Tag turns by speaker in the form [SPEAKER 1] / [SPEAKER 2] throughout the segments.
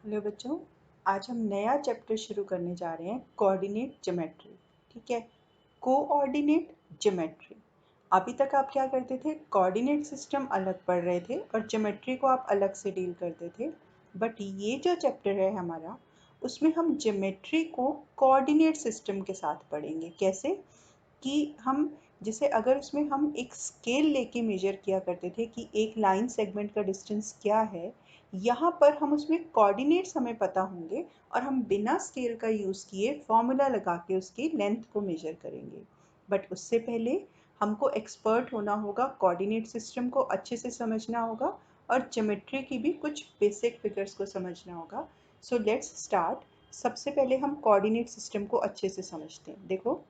[SPEAKER 1] Hello बच्चों, आज हम नया चैप्टर शुरू करने जा रहे हैं कोऑर्डिनेट ज्योमेट्री। ठीक है, कोऑर्डिनेट ज्योमेट्री। अभी तक आप क्या करते थे, कोऑर्डिनेट सिस्टम अलग पढ़ रहे थे और ज्योमेट्री को आप अलग से डील करते थे। बट ये जो चैप्टर है हमारा, उसमें हम ज्योमेट्री को कोऑर्डिनेट सिस्टम के साथ पढ़ेंगे। कैसे कि हम जैसे अगर उसमें हम एक स्केल लेके मेजर किया करते थे कि एक लाइन सेगमेंट का डिस्टेंस क्या है, यहाँ पर हम उसमें कोऑर्डिनेट्स हमें पता होंगे और हम बिना स्केल का यूज़ किए फॉर्मूला लगा के उसकी लेंथ को मेजर करेंगे। बट उससे पहले हमको एक्सपर्ट होना होगा, कोऑर्डिनेट सिस्टम को अच्छे से समझना होगा और ज्योमेट्री की भी कुछ बेसिक फिगर्स को समझना होगा। So let's start. सबसे पहले हम कोऑर्डिनेट सिस्टम को अच्छे से समझते हैं। देखो,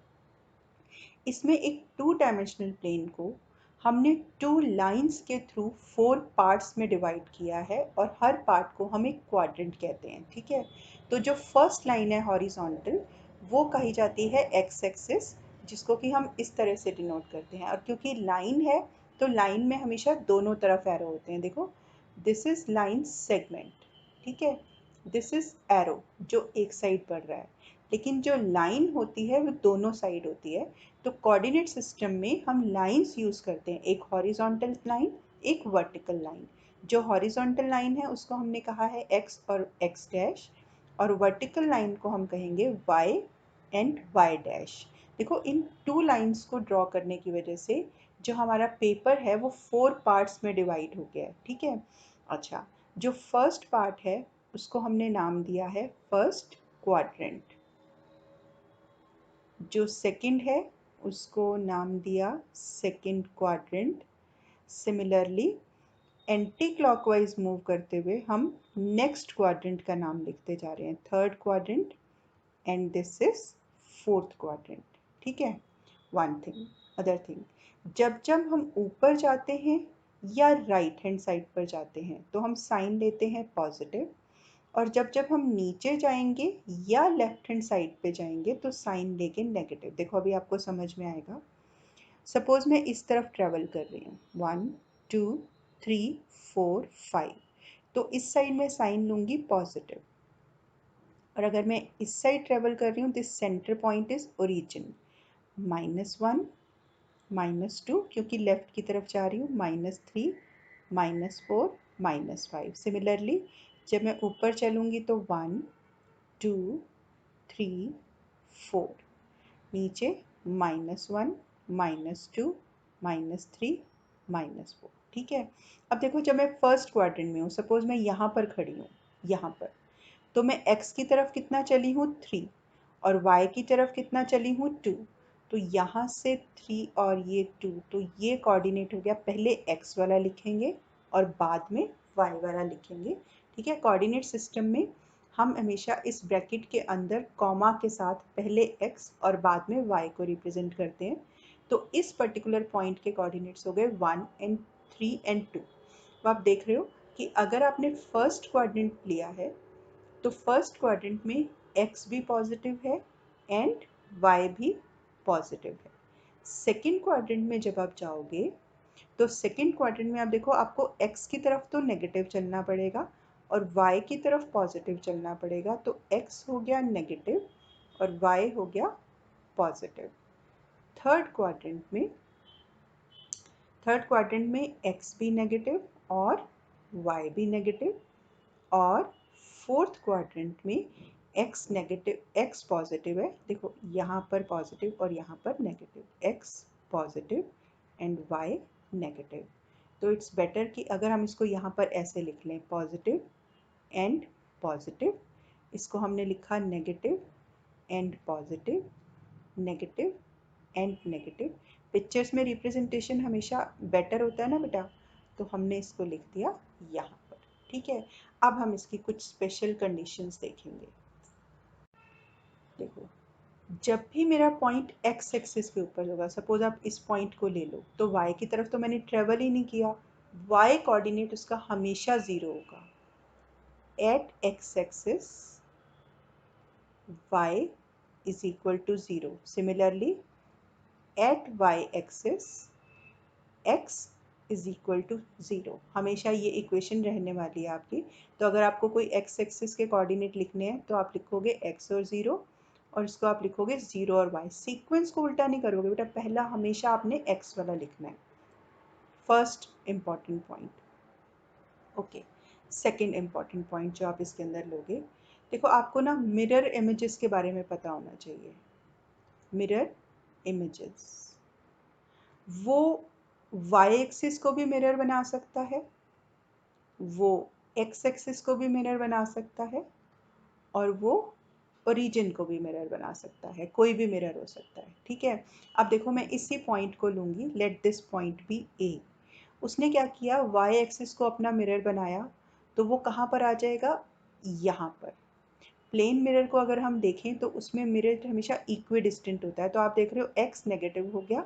[SPEAKER 1] इसमें एक टू डायमेंशनल प्लेन को हमने टू लाइंस के थ्रू 4 पार्ट्स में डिवाइड किया है और हर पार्ट को हम एक क्वाड्रेंट कहते हैं। ठीक है, तो जो फर्स्ट लाइन है हॉरिजॉन्टल, वो कही जाती है एक्स एक्सिस, जिसको कि हम इस तरह से डिनोट करते हैं। और क्योंकि लाइन है तो लाइन में हमेशा दोनों तरफ एरो होते हैं। देखो, दिस इज लाइन सेगमेंट। ठीक है, दिस इज एरो जो एक साइड बढ़ रहा है, लेकिन जो लाइन होती है वो दोनों साइड होती है। तो कोऑर्डिनेट सिस्टम में हम लाइंस यूज़ करते हैं, एक हॉरिजॉन्टल लाइन, एक वर्टिकल लाइन। जो हॉरिजॉन्टल लाइन है उसको हमने कहा है एक्स और एक्स डैश, और वर्टिकल लाइन को हम कहेंगे वाई एंड वाई डैश। देखो, इन टू लाइंस को ड्रॉ करने की वजह से जो हमारा पेपर है वो 4 पार्ट्स में डिवाइड हो गया है। ठीक है, अच्छा, जो फर्स्ट पार्ट है उसको हमने नाम दिया है फर्स्ट क्वाड्रेंट। जो सेकंड है उसको नाम दिया second quadrant. Similarly anti clockwise move करते हुए हम नेक्स्ट क्वाड्रेंट का नाम लिखते जा रहे हैं, third quadrant, and this is fourth quadrant. ठीक है, वन थिंग, अदर थिंग, जब जब हम ऊपर जाते हैं या राइट हैंड साइड पर जाते हैं तो हम साइन लेते हैं पॉजिटिव, और जब जब हम नीचे जाएंगे या लेफ्ट हैंड साइड पे जाएंगे तो साइन लेके नेगेटिव। देखो, अभी आपको समझ में आएगा। सपोज मैं इस तरफ ट्रेवल कर रही हूँ, 1 2 3 4 5, तो इस साइड में साइन लूँगी पॉजिटिव। और अगर मैं इस साइड ट्रेवल कर रही हूँ, this centre point is origin, -1 -2, क्योंकि लेफ्ट की तरफ जा रही हूँ, -3 -4 -5। सिमिलरली जब मैं ऊपर चलूँगी तो 1 2 3 4, नीचे -1 -2 -3 -4। ठीक है, अब देखो, जब मैं फर्स्ट क्वाड्रेंट में हूँ, सपोज मैं यहाँ पर खड़ी हूँ, यहाँ पर, तो मैं x की तरफ कितना चली हूँ 3, और y की तरफ कितना चली हूँ 2। तो यहाँ से 3 और ये 2, तो ये कोऑर्डिनेट हो गया। पहले x वाला लिखेंगे और बाद में y वाला लिखेंगे। ठीक है, कोऑर्डिनेट सिस्टम में हम हमेशा इस ब्रैकेट के अंदर कॉमा के साथ पहले x और बाद में y को रिप्रेजेंट करते हैं। तो इस पर्टिकुलर पॉइंट के कोऑर्डिनेट्स हो गए 1 एंड 3 एंड 2। तो आप देख रहे हो कि अगर आपने फर्स्ट क्वाड्रेंट लिया है तो फर्स्ट क्वाड्रेंट में x भी पॉजिटिव है एंड y भी पॉजिटिव है। सेकेंड क्वाड्रेंट में जब आप जाओगे तो सेकेंड क्वाड्रेंट में आप देखो, आपको x की तरफ तो नेगेटिव चलना पड़ेगा और y की तरफ पॉजिटिव चलना पड़ेगा। तो x हो गया नेगेटिव और y हो गया पॉजिटिव। थर्ड क्वाड्रेंट में x भी नेगेटिव और y भी नेगेटिव, और फोर्थ क्वाड्रेंट में x नेगेटिव, x पॉजिटिव है। देखो, यहाँ पर पॉजिटिव और यहाँ पर negative, x positive and y negative. तो इट्स बेटर कि अगर हम इसको यहाँ पर ऐसे लिख लें, पॉजिटिव एंड पॉजिटिव। इसको हमने लिखा negative and positive, negative and negative. Pictures में रिप्रेजेंटेशन हमेशा बेटर होता है ना बेटा, तो हमने इसको लिख दिया यहाँ पर। ठीक है, अब हम इसकी कुछ स्पेशल कंडीशंस देखेंगे। देखो, जब भी मेरा पॉइंट एक्स एक्सिस के ऊपर होगा, सपोज आप इस पॉइंट को ले लो, तो वाई की तरफ तो मैंने ट्रेवल ही नहीं किया, वाई कोऑर्डिनेट उसका हमेशा 0 होगा। At x axis y is equal to 0. Similarly, at y axis x is equal to 0। हमेशा ये इक्वेशन रहने वाली है आपकी। तो अगर आपको कोई एक्स एक्सिस के कोऑर्डिनेट लिखने हैं तो आप लिखोगे x और 0, और इसको आप लिखोगे 0 और y। सीक्वेंस को उल्टा नहीं करोगे बेटा, पहला हमेशा आपने x वाला लिखना है। First important point. Okay, second important point जो आप इसके अंदर लोगे, देखो आपको ना मिरर इमेजेस के बारे में पता होना चाहिए। मिरर इमेजेस, वो वाई एक्सिस को भी मिरर बना सकता है, वो एक्स एक्सिस को भी मिरर बना सकता है, और वो ओरिजिन को भी मिरर बना सकता है। कोई भी मिरर हो सकता है, ठीक है। अब देखो मैं इसी पॉइंट को लूँगी, लेट दिस पॉइंट बी ए। उसने क्या किया, वाई एक्सिस को अपना मिरर बनाया, तो वो कहाँ पर आ जाएगा, यहाँ पर। प्लेन मिरर को अगर हम देखें तो उसमें मिरर हमेशा इक्वी डिस्टेंट होता है। तो आप देख रहे हो x नेगेटिव हो गया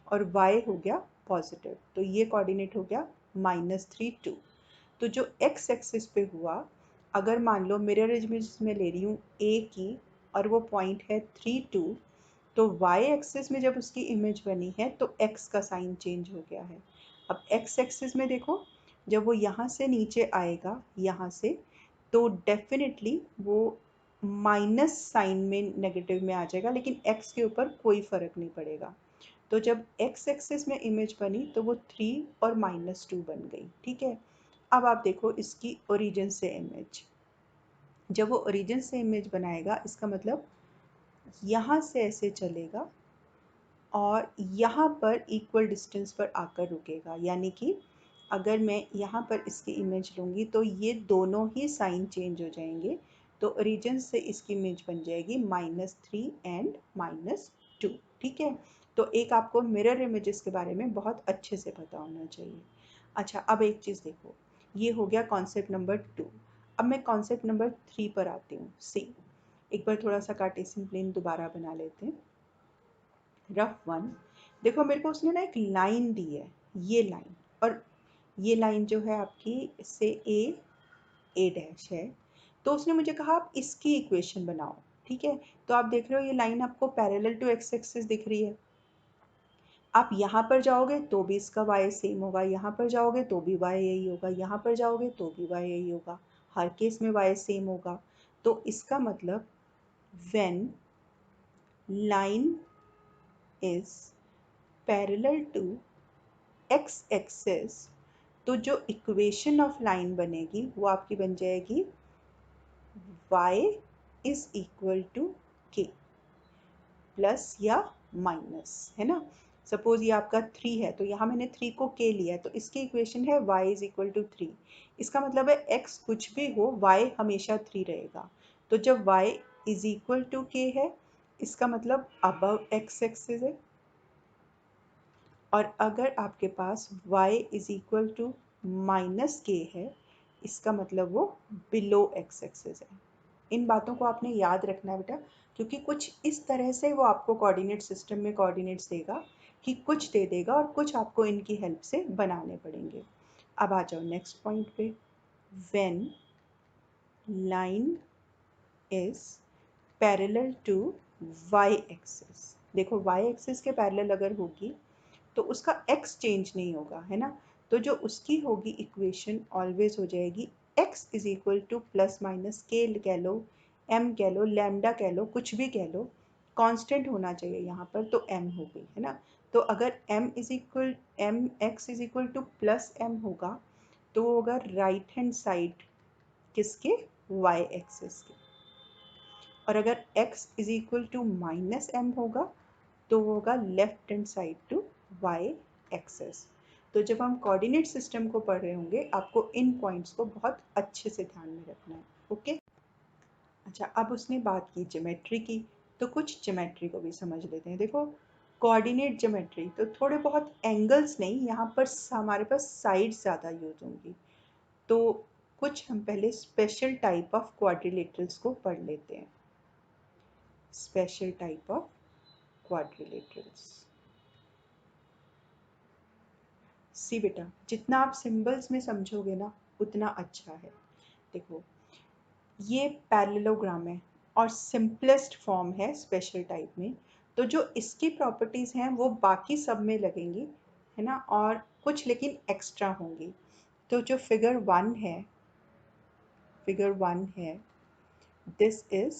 [SPEAKER 1] और y हो गया पॉजिटिव, तो ये कोऑर्डिनेट हो गया -3 2। तो जो x एक्सिस पे हुआ, अगर मान लो मिरर इमेज में ले रही हूँ a की और वो पॉइंट है 3 2, तो y एक्सिस में जब उसकी इमेज बनी है तो x का साइन चेंज हो गया है। अब x एक्सिस में देखो, जब वो यहाँ से नीचे आएगा, यहाँ से, तो डेफिनेटली वो माइनस साइन में नेगेटिव में आ जाएगा, लेकिन x के ऊपर कोई फ़र्क नहीं पड़ेगा। तो जब x एक्सिस में इमेज बनी तो वो 3 और -2 बन गई, ठीक है। अब आप देखो इसकी ओरिजिन से इमेज, जब वो ओरिजिन से इमेज बनाएगा, इसका मतलब यहाँ से ऐसे चलेगा और यहाँ पर इक्वल डिस्टेंस पर आकर रुकेगा। यानी कि अगर मैं यहाँ पर इसकी इमेज लूँगी तो ये दोनों ही साइन चेंज हो जाएंगे। तो ओरिजिन से इसकी इमेज बन जाएगी -3 एंड -2, ठीक है। तो एक आपको मिरर इमेजेस के बारे में बहुत अच्छे से पता होना चाहिए। अच्छा, अब एक चीज़ देखो, ये हो गया कॉन्सेप्ट नंबर 2। अब मैं कॉन्सेप्ट नंबर 3 पर आती हूँ, सी। एक बार थोड़ा सा कार्टेशियन प्लेन दोबारा बना लेते हैं, रफ वन। देखो मेरे को उसने ना एक लाइन दी है, ये लाइन, और ये लाइन जो है आपकी, इससे ए डैश है। तो उसने मुझे कहा आप इसकी इक्वेशन बनाओ, ठीक है। तो आप देख रहे हो ये लाइन आपको पैरेलल टू एक्स एक्सिस दिख रही है। आप यहाँ पर जाओगे तो भी इसका y सेम होगा, यहाँ पर जाओगे तो भी y यही होगा, यहाँ पर जाओगे तो भी y यही होगा, हर केस में y सेम होगा। तो इसका मतलब when line is parallel to x axis, तो जो इक्वेशन ऑफ लाइन बनेगी वो आपकी बन जाएगी y is equal to k, plus या माइनस, है ना। सपोज ये आपका 3 है, तो यहाँ मैंने 3 को k लिया है, तो इसकी इक्वेशन है y इज इक्वल टू 3। इसका मतलब है x कुछ भी हो, y हमेशा 3 रहेगा। तो जब y is equal to k है, इसका मतलब अबव x एक्सिस है। और अगर आपके पास y is equal to -k है, इसका मतलब वो बिलो x एक्सिस है। इन बातों को आपने याद रखना है बेटा, क्योंकि कुछ इस तरह से वो आपको कोऑर्डिनेट सिस्टम में कोऑर्डिनेट्स देगा कि कुछ दे देगा और कुछ आपको इनकी हेल्प से बनाने पड़ेंगे। अब आ जाओ नेक्स्ट पॉइंट पे, when line is parallel to y axis. देखो y एक्सिस के पैरेलल अगर होगी तो उसका x चेंज नहीं होगा, है ना। तो जो उसकी होगी इक्वेशन ऑलवेज हो जाएगी x is equal to plus minus के कह लो, m कह लो, लैम्डा कह लो, कुछ भी कह लो, कांस्टेंट होना चाहिए यहाँ पर, तो m हो गई, है ना। तो अगर x is equal to plus m होगा, तो वो होगा राइट हैंड साइड किसके, y एक्सिस के। और अगर x is equal to minus m होगा, तो वो होगा left hand side to y axis. तो जब हम कोऑर्डिनेट सिस्टम को पढ़ रहे होंगे, आपको इन पॉइंट्स को बहुत अच्छे से ध्यान में रखना है, ओके। अच्छा, अब उसने बात की ज्योमेट्री की, तो कुछ ज्योमेट्री को भी समझ लेते हैं। देखो कोऑर्डिनेट ज्योमेट्री, तो थोड़े बहुत एंगल्स नहीं, यहाँ पर हमारे पास साइड्स ज़्यादा यूज होंगी। तो कुछ हम पहले स्पेशल टाइप ऑफ क्वाड्रिलेटरल्स को पढ़ लेते हैं। Special type of quadrilaterals. See बेटा, जितना आप सिंबल्स में समझोगे ना उतना अच्छा है। देखो ये पैरेललोग्राम है और सिंपलेस्ट फॉर्म है स्पेशल टाइप में। तो जो इसकी प्रॉपर्टीज़ हैं वो बाकी सब में लगेंगी, है ना। और कुछ लेकिन एक्स्ट्रा होंगी। तो जो फिगर 1 है, दिस इज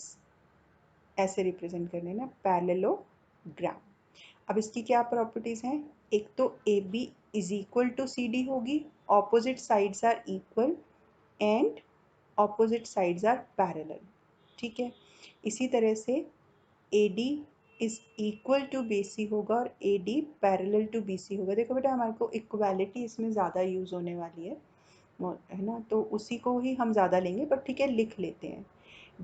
[SPEAKER 1] ऐसे रिप्रेजेंट करने ना, पैरेललोग्राम। अब इसकी क्या प्रॉपर्टीज हैं? एक तो A B is equal to C D होगी, opposite sides are equal and opposite sides are parallel. ठीक है, इसी तरह से A D is equal to B C होगा और A D parallel to B C होगा। देखो बेटा, हमारे को इक्वालिटी इसमें ज़्यादा यूज़ होने वाली है ना, तो उसी को ही हम ज़्यादा लेंगे, पर ठीक है लिख लेते हैं।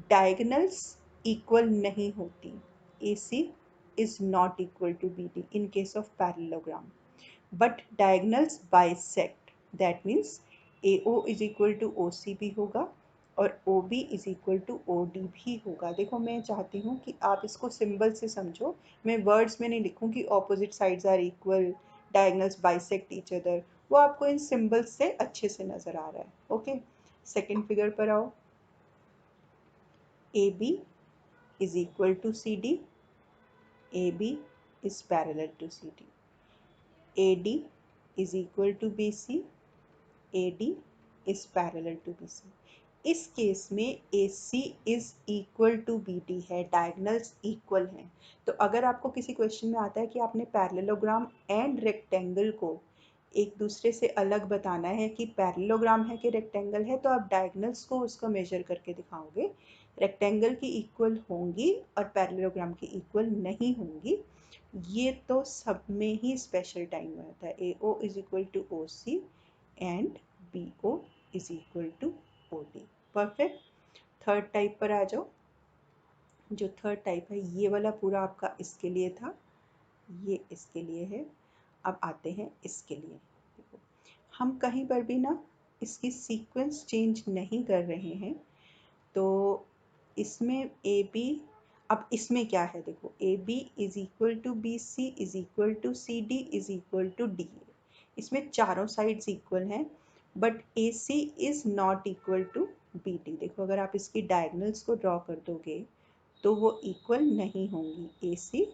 [SPEAKER 1] डायगनल्स इक्वल नहीं होती, A C is not equal to B D in case of parallelogram, but diagonals bisect, that means A O is equal to O C भी होगा और O B is equal to O D भी होगा। देखो मैं चाहती हूँ कि आप इसको सिंबल से समझो, मैं वर्ड्स में नहीं लिखूँ कि opposite sides are equal, diagonals bisect each other, वो आपको इन सिंबल्स से अच्छे से नज़र आ रहा है। ओके, सेकेंड फिगर पर आओ। A B is equal to CD, AB is parallel to CD, AD is equal to BC, AD is parallel to BC। इस केस में AC is equal to BD है, डायगनल्स इक्वल हैं। तो अगर आपको किसी क्वेश्चन में आता है कि आपने पैरेललोग्राम एंड रेक्टेंगल को एक दूसरे से अलग बताना है कि पैरेललोग्राम है कि रेक्टेंगल है, तो आप डायगनल्स को उसको मेजर करके दिखाओगे। रेक्टेंगल की इक्वल होंगी और पैरेललोग्राम की इक्वल नहीं होंगी। ये तो सब में ही स्पेशल टाइम में होता है। A O is equal to O C and B O is equal to O D. Perfect. Third type पर आ जाओ। जो थर्ड टाइप है, ये वाला पूरा आपका इसके लिए था, ये इसके लिए है। अब आते हैं इसके लिए। देखो, हम कहीं पर भी ना इसकी सीक्वेंस चेंज नहीं कर रहे हैं। तो इसमें ए बी, अब इसमें क्या है देखो, A B is equal to B C is equal to C D is equal to D. इसमें चारों साइड्स इक्वल हैं, but A C is not equal to B D. देखो अगर आप इसकी डायगनल्स को ड्रॉ कर दोगे तो वो इक्वल नहीं होंगी। A C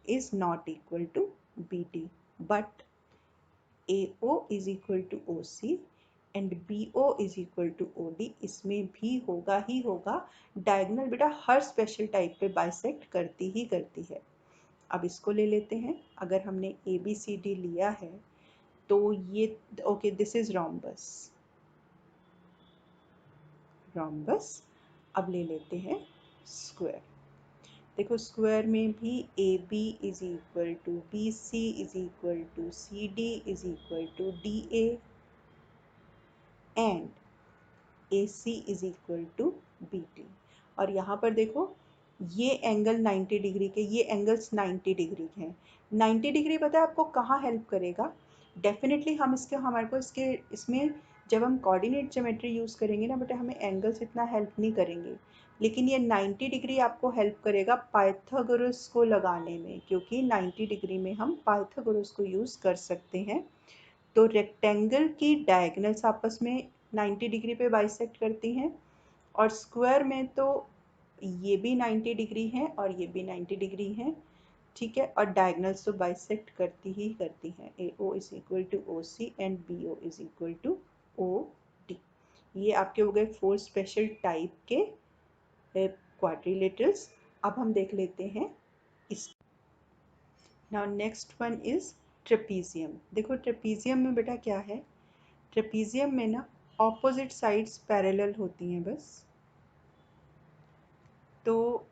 [SPEAKER 1] is not equal to B D, but AO is equal to OC and BO is equal to OD, इसमें भी होगा ही होगा। डायगोनल बेटा हर स्पेशल टाइप पे बाइसेक्ट करती ही करती है। अब इसको ले लेते हैं। अगर हमने ABCD लिया है तो ये ओके, दिस इज रोम्बस। अब ले लेते हैं स्क्वायर। देखो स्क्वायर में भी AB is equal to BC is equal to CD is equal to DA and AC is equal to BT। और यहाँ पर देखो ये एंगल 90 डिग्री के, ये एंगल्स 90 डिग्री के हैं। 90 डिग्री पता है आपको कहाँ हेल्प करेगा? डेफिनेटली हम हमारे को इसमें जब हम कोऑर्डिनेट ज्योमेट्री यूज़ करेंगे ना बेटा, हमें एंगल्स इतना हेल्प नहीं करेंगे, लेकिन ये 90 डिग्री आपको हेल्प करेगा पाइथागोरस को लगाने में, क्योंकि 90 डिग्री में हम पाइथागोरस को यूज़ कर सकते हैं। तो रेक्टेंगल की डायगनल्स आपस में 90 डिग्री पे बाइसेक्ट करती हैं, और स्क्वायर में तो ये भी 90 डिग्री हैं और ये भी 90 डिग्री हैं। ठीक है, और डायगनल्स तो बाइसेक्ट करती ही करती हैं। A O is equal to O C and B O is equal to O D. ये आपके हो गए 4 स्पेशल टाइप के क्वाड्रिलेटरल्स। अब हम देख लेते हैं इस। Now next one is trapezium. देखो ट्रेपीजियम में बेटा क्या है, ट्रेपीजियम में ना ऑपोजिट साइड्स पैरेलल होती हैं बस। तो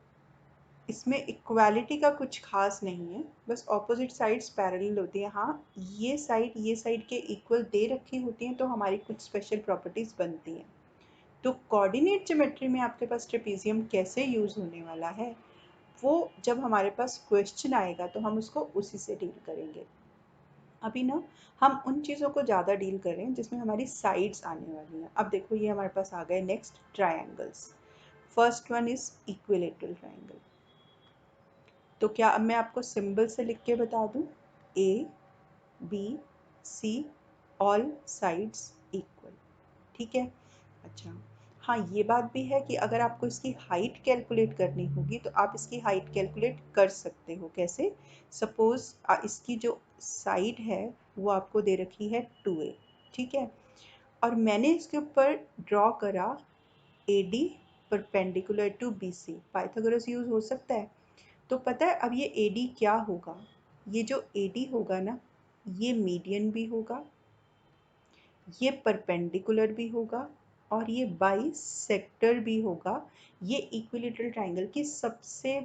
[SPEAKER 1] इसमें इक्वालिटी का कुछ खास नहीं है, बस ऑपोजिट साइड्स पैरेलल होती हैं। हाँ, ये साइड के इक्वल दे रखी होती हैं तो हमारी कुछ स्पेशल प्रॉपर्टीज़ बनती हैं। तो कोऑर्डिनेट ज्योमेट्री में आपके पास ट्रेपीजियम कैसे यूज़ होने वाला है, वो जब हमारे पास क्वेश्चन आएगा तो हम उसको उसी से डील करेंगे। अभी ना हम उन चीज़ों को ज़्यादा डील कर रहे हैं जिसमें हमारी साइड्स आने वाली हैं। अब देखो ये हमारे पास आ गए next triangles. First one is equilateral triangle. तो क्या अब मैं आपको सिंबल से लिख के बता दूं, A B C all sides equal. ठीक है, अच्छा हाँ, ये बात भी है कि अगर आपको इसकी हाइट कैलकुलेट करनी होगी तो आप इसकी हाइट कैलकुलेट कर सकते हो। कैसे? सपोज इसकी जो साइड है वो आपको दे रखी है 2a, ठीक है, और मैंने इसके ऊपर ड्रॉ करा AD perpendicular to BC। Pythagoras use हो सकता है। तो पता है अब ये AD क्या होगा? ये जो AD होगा ना, ये मीडियन भी होगा, ये परपेंडिकुलर भी होगा और ये बाइसेक्टर भी होगा। ये इक्विलेटरल ट्रायंगल की सबसे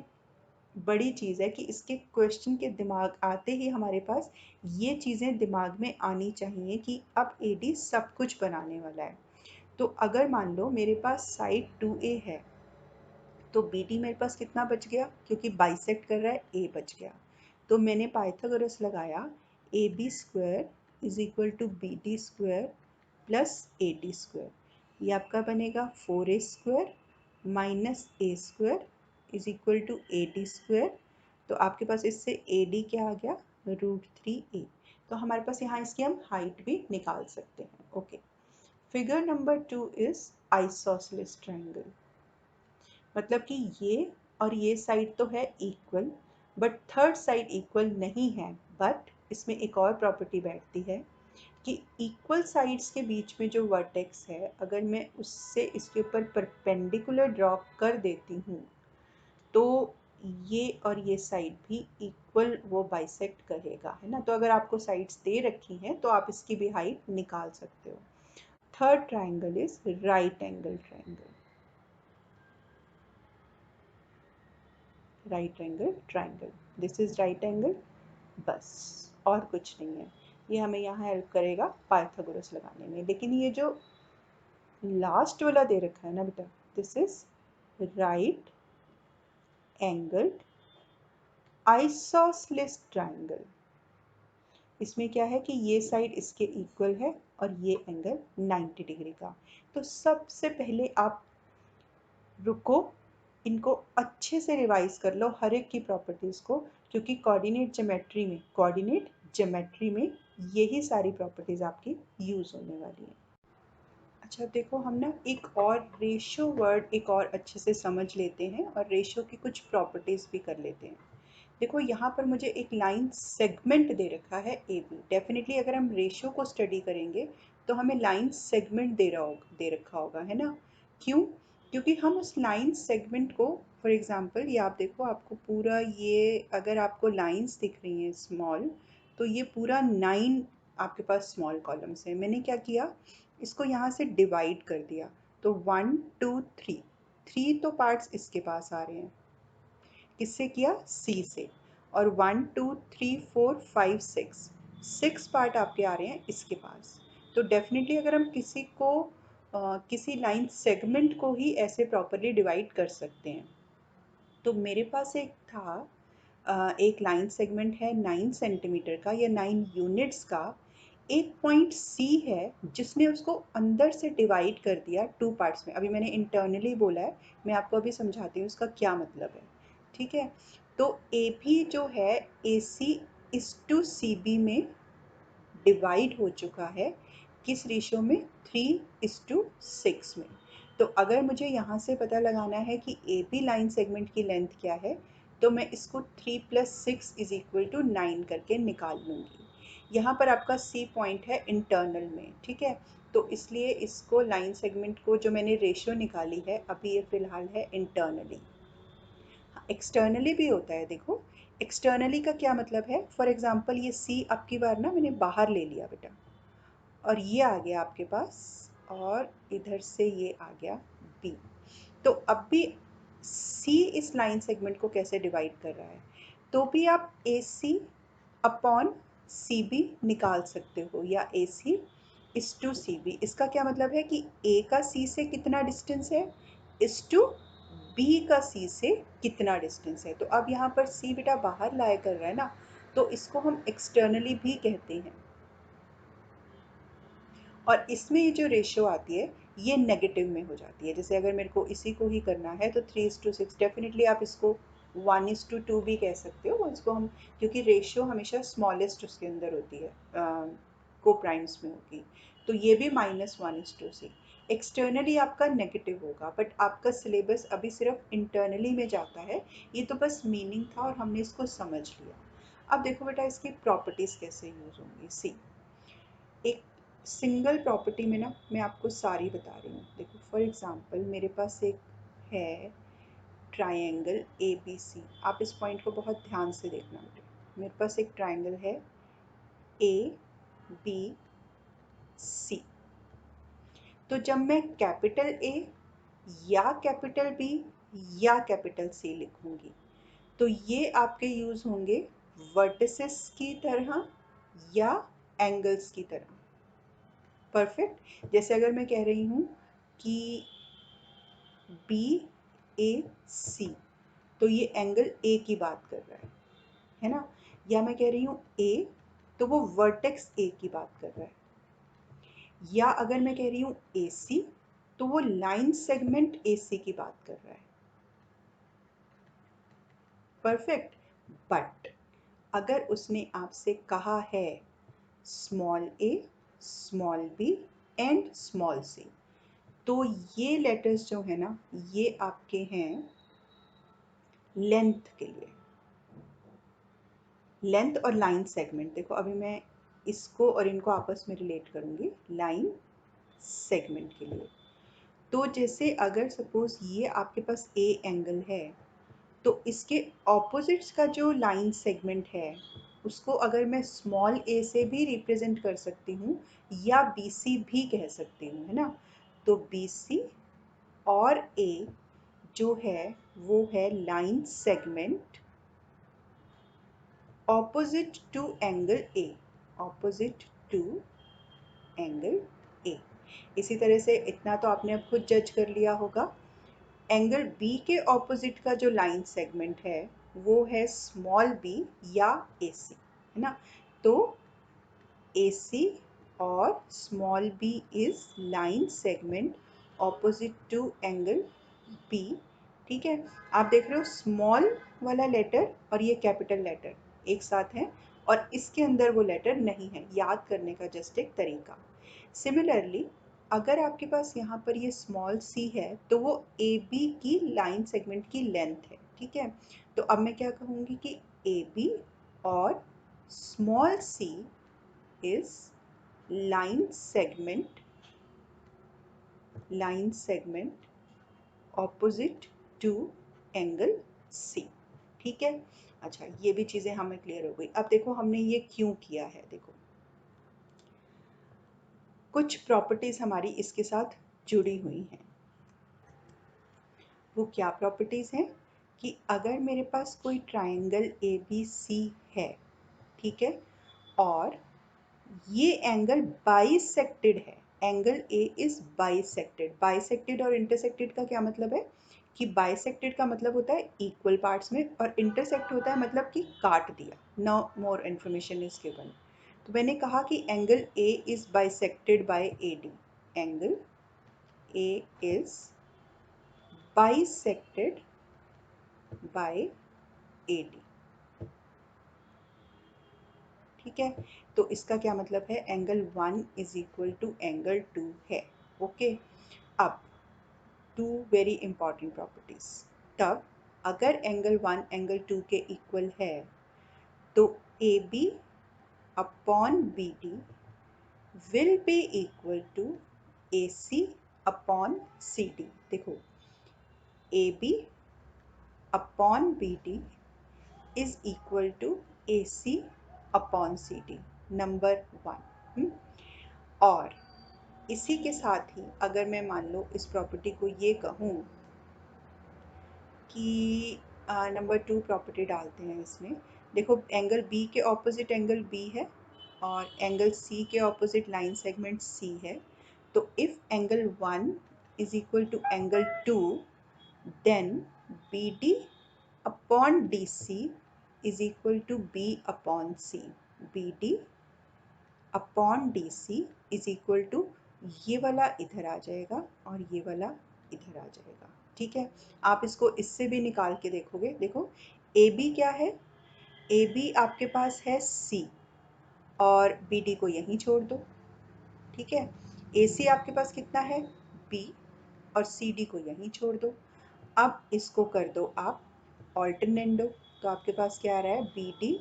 [SPEAKER 1] बड़ी चीज़ है कि इसके क्वेश्चन के दिमाग आते ही हमारे पास ये चीज़ें दिमाग में आनी चाहिए कि अब AD सब कुछ बनाने वाला है। तो अगर मान लो मेरे पास साइड 2a है तो BD मेरे पास कितना बच गया? क्योंकि बाइसेक्ट कर रहा है, A बच गया। तो मैंने पाइथागोरस लगाया, AB square is equal to BD square plus AD square. ये आपका बनेगा 4a square minus a square is equal to AD square. तो आपके पास इससे AD क्या आ गया? √3a। तो हमारे पास यहाँ इसकी हम हाइट भी निकाल सकते हैं। Okay, figure number 2 is isosceles triangle. मतलब कि ये और ये साइड तो है equal, but third side equal नहीं है। बट इसमें एक और प्रॉपर्टी बैठती है कि इक्वल साइड्स के बीच में जो वर्टेक्स है, अगर मैं उससे इसके ऊपर परपेंडिकुलर ड्रॉ कर देती हूँ तो ये और ये साइड भी इक्वल वो बाइसेक्ट करेगा, है ना। तो अगर आपको साइड्स दे रखी हैं तो आप इसकी भी हाइट निकाल सकते हो। Third triangle is right angle triangle. Right angle triangle, this is right angle, बस और कुछ नहीं है। ये हमें यहाँ हेल्प करेगा पाइथागोरस लगाने में। लेकिन ये जो लास्ट वाला दे रखा है ना बेटा, this is right angle isosceles triangle. इसमें क्या है कि ये साइड इसके इक्वल है और ये एंगल 90 डिग्री का। तो सबसे पहले आप रुको, इनको अच्छे से रिवाइज कर लो हर एक की प्रॉपर्टीज़ को, क्योंकि कोऑर्डिनेट ज्योमेट्री में यही सारी प्रॉपर्टीज़ आपकी यूज़ होने वाली हैं। अच्छा देखो, हम ना एक और रेशो वर्ड एक और अच्छे से समझ लेते हैं और रेशो की कुछ प्रॉपर्टीज़ भी कर लेते हैं। देखो यहाँ पर मुझे एक लाइन सेगमेंट दे रखा है AB। डेफिनेटली अगर हम रेशो को स्टडी करेंगे तो हमें लाइन सेगमेंट दे रखा होगा, है ना। क्यों? क्योंकि हम उस लाइन सेगमेंट को, फॉर एग्जांपल ये आप देखो, आपको पूरा ये अगर आपको लाइंस दिख रही हैं स्मॉल, तो ये पूरा 9 आपके पास स्मॉल कॉलम्स हैं। मैंने क्या किया, इसको यहाँ से डिवाइड कर दिया। तो 1 2 3, 3 तो पार्ट्स इसके पास आ रहे हैं, किससे किया? C से। और 1 2 3 4 5 6, 6 पार्ट आपके आ रहे हैं इसके पास। तो डेफिनेटली अगर हम किसी को किसी लाइन सेगमेंट को ही ऐसे प्रॉपरली डिवाइड कर सकते हैं। तो मेरे पास एक था एक लाइन सेगमेंट है 9 सेंटीमीटर का या 9 यूनिट्स का। एक पॉइंट C है जिसने उसको अंदर से डिवाइड कर दिया 2 पार्ट्स में। अभी मैंने इंटरनली बोला है, मैं आपको अभी समझाती हूँ उसका क्या मतलब है, ठीक है। तो AB जो है AC इस टू CB में डिवाइड हो चुका है। किस रेशो में? 3:6 में। तो अगर मुझे यहाँ से पता लगाना है कि AB लाइन सेगमेंट की लेंथ क्या है, तो मैं इसको 3 + 6 = 9 करके निकाल लूँगी। यहाँ पर आपका C पॉइंट है इंटरनल में, ठीक है। तो इसलिए इसको लाइन सेगमेंट को जो मैंने रेशो निकाली है अभी, ये फ़िलहाल है इंटरनली। एक्सटर्नली भी होता है। देखो, एक्सटर्नली का क्या मतलब है? फॉर एग्जांपल ये C अब की बार ना मैंने बाहर ले लिया बेटा, और ये आ गया आपके पास, और इधर से ये आ गया B। तो अब भी C इस लाइन सेगमेंट को कैसे डिवाइड कर रहा है? तो भी आप AC अपॉन CB निकाल सकते हो, या AC इस टू CB। इसका क्या मतलब है कि A का C से कितना डिस्टेंस है, इस टू B का C से कितना डिस्टेंस है। तो अब यहाँ पर C बेटा बाहर लाया कर रहा है ना, तो इसको हम एक्सटर्नली भी कहते हैं। और इसमें ये जो रेशो आती है ये नेगेटिव में हो जाती है। जैसे अगर मेरे को इसी को ही करना है तो 3:6, डेफिनेटली आप इसको 1:2 भी कह सकते हो। इसको हम, क्योंकि रेशो हमेशा स्मॉलेस्ट उसके अंदर होती है, को प्राइम्स में होगी, तो ये भी -1:6। एक्सटर्नली आपका नेगेटिव होगा, बट आपका सिलेबस अभी सिर्फ इंटरनली में जाता है। ये तो बस मीनिंग था और हमने इसको समझ लिया। अब देखो बेटा इसकी प्रॉपर्टीज़ कैसे यूज़ होंगी। सी, एक सिंगल प्रॉपर्टी में ना मैं आपको सारी बता रही हूँ। देखो फॉर एग्जांपल मेरे पास एक है ट्रायंगल ए बी सी। आप इस पॉइंट को बहुत ध्यान से देखना बेटे। मेरे पास एक ट्रायंगल है ए बी सी। तो जब मैं कैपिटल ए या कैपिटल बी या कैपिटल सी लिखूंगी तो ये आपके यूज होंगे वर्टिसेस की तरह या एंगल्स की तरह। परफेक्ट। जैसे अगर मैं कह रही हूँ कि बी ए सी, तो ये एंगल ए की बात कर रहा है ना। या मैं कह रही हूँ ए, तो वो वर्टेक्स ए की बात कर रहा है। या अगर मैं कह रही हूँ ए सी, तो वो लाइन सेगमेंट ए सी की बात कर रहा है। परफेक्ट। बट अगर उसने आपसे कहा है small A, small B and small C, तो ये लेटर्स जो है ना ये आपके हैं लेंथ के लिए। लेंथ और लाइन सेगमेंट। देखो अभी मैं इसको और इनको आपस में रिलेट करूंगी लाइन सेगमेंट के लिए। तो जैसे अगर सपोज ये आपके पास ए एंगल है, तो इसके ऑपोजिट्स का जो लाइन सेगमेंट है उसको अगर मैं स्मॉल ए से भी रिप्रेजेंट कर सकती हूँ या बी सी भी कह सकती हूँ, है ना। तो बी सी और ए जो है वो है line segment opposite to angle A, opposite to angle A. इसी तरह से इतना तो आपने अब खुद जज कर लिया होगा। एंगल बी के ऑपोजिट का जो लाइन सेगमेंट है वो है स्मॉल बी या ए सी, है ना। तो ए सी और small B is line segment opposite to angle B. ठीक है। आप देख रहे हो स्मॉल वाला लेटर और ये कैपिटल लेटर एक साथ है और इसके अंदर वो लेटर नहीं है। याद करने का जस्ट एक तरीका। सिमिलरली अगर आपके पास यहाँ पर ये स्मॉल सी है तो वो ए बी की लाइन सेगमेंट की लेंथ है। ठीक है। तो अब मैं क्या कहूँगी कि ए बी और small C is line segment opposite to angle C। ठीक है। अच्छा ये भी चीज़ें हमें क्लियर हो गई। अब देखो हमने ये क्यों किया है। देखो कुछ प्रॉपर्टीज़ हमारी इसके साथ जुड़ी हुई हैं। वो क्या प्रॉपर्टीज़ हैं कि अगर मेरे पास कोई ट्राइंगल ए बी सी है, ठीक है, और ये एंगल बाइसेक्टेड है। Angle A is bisected. Bisected और इंटरसेक्टेड का क्या मतलब है कि बाइसेक्टेड का मतलब होता है इक्वल पार्ट्स में और इंटरसेक्ट होता है मतलब कि काट दिया। No more information is given. तो मैंने कहा कि angle A is bisected by A D. Angle A is bisected by A D. ठीक है। तो इसका क्या मतलब है, angle 1 is equal to angle 2 है। ओके। अब टू वेरी इंपॉर्टेंट प्रॉपर्टीज। तब अगर एंगल 1 एंगल 2 के इक्वल है तो A B upon B D will be equal to A C upon C D. देखो A B upon B D is equal to A C upon C D, number 1। और इसी के साथ ही अगर मैं मान लो इस प्रॉपर्टी को ये कहूँ कि नंबर 2 प्रॉपर्टी डालते हैं इसमें। देखो एंगल बी के ऑपोजिट एंगल बी है और एंगल सी के ऑपोजिट लाइन सेगमेंट सी है। तो if angle 1 is equal to angle 2 then B D upon D C is equal to B upon C. B D upon D C is equal to ये वाला इधर आ जाएगा और ये वाला इधर आ जाएगा। ठीक है। आप इसको इससे भी निकाल के देखोगे। देखो ए बी क्या है, ए बी आपके पास है सी और बी डी को यहीं छोड़ दो। ठीक है। ए सी आपके पास कितना है, बी और सी डी को यहीं छोड़ दो। अब इसको कर दो आप ऑल्टरनेंडो, तो आपके पास क्या आ रहा है, B D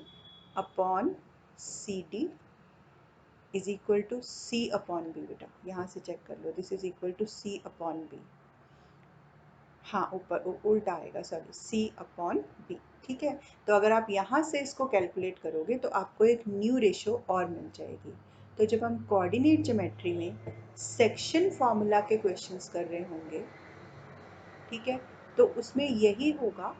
[SPEAKER 1] upon C D is equal to C upon B. बेटा यहाँ से चेक कर लो, this is equal to C upon B. हाँ ऊपर उल्टा आएगा, सॉरी, सी अपॉन बी। ठीक है, तो अगर आप यहाँ से इसको कैलकुलेट करोगे तो आपको एक न्यू रेशो और मिल जाएगी। तो जब हम कोऑर्डिनेट ज्योमेट्री में सेक्शन फॉर्मूला के क्वेश्चंस कर रहे होंगे, ठीक है, तो उसमें यही होगा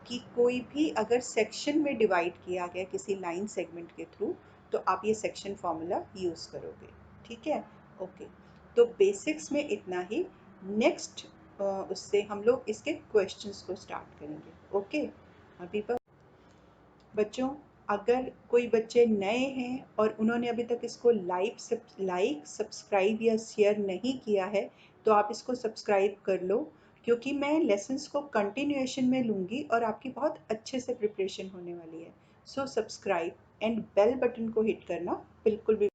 [SPEAKER 1] कि कोई भी अगर सेक्शन में डिवाइड किया गया किसी लाइन सेगमेंट के थ्रू, तो आप ये सेक्शन फॉर्मूला यूज़ करोगे। ठीक है, ओके, तो बेसिक्स में इतना ही। नेक्स्ट उससे हम लोग इसके क्वेश्चंस को स्टार्ट करेंगे। ओके, अभी पर बच्चों, अगर कोई बच्चे नए हैं और उन्होंने अभी तक इसको लाइक सब्सक्राइब या शेयर नहीं किया है, तो आप इसको सब्सक्राइब कर लो, क्योंकि मैं लेसन्स को कंटिन्यूएशन में लूँगी और आपकी बहुत अच्छे से प्रिपरेशन होने वाली है। So subscribe and bell button को हिट करना बिल्कुल भी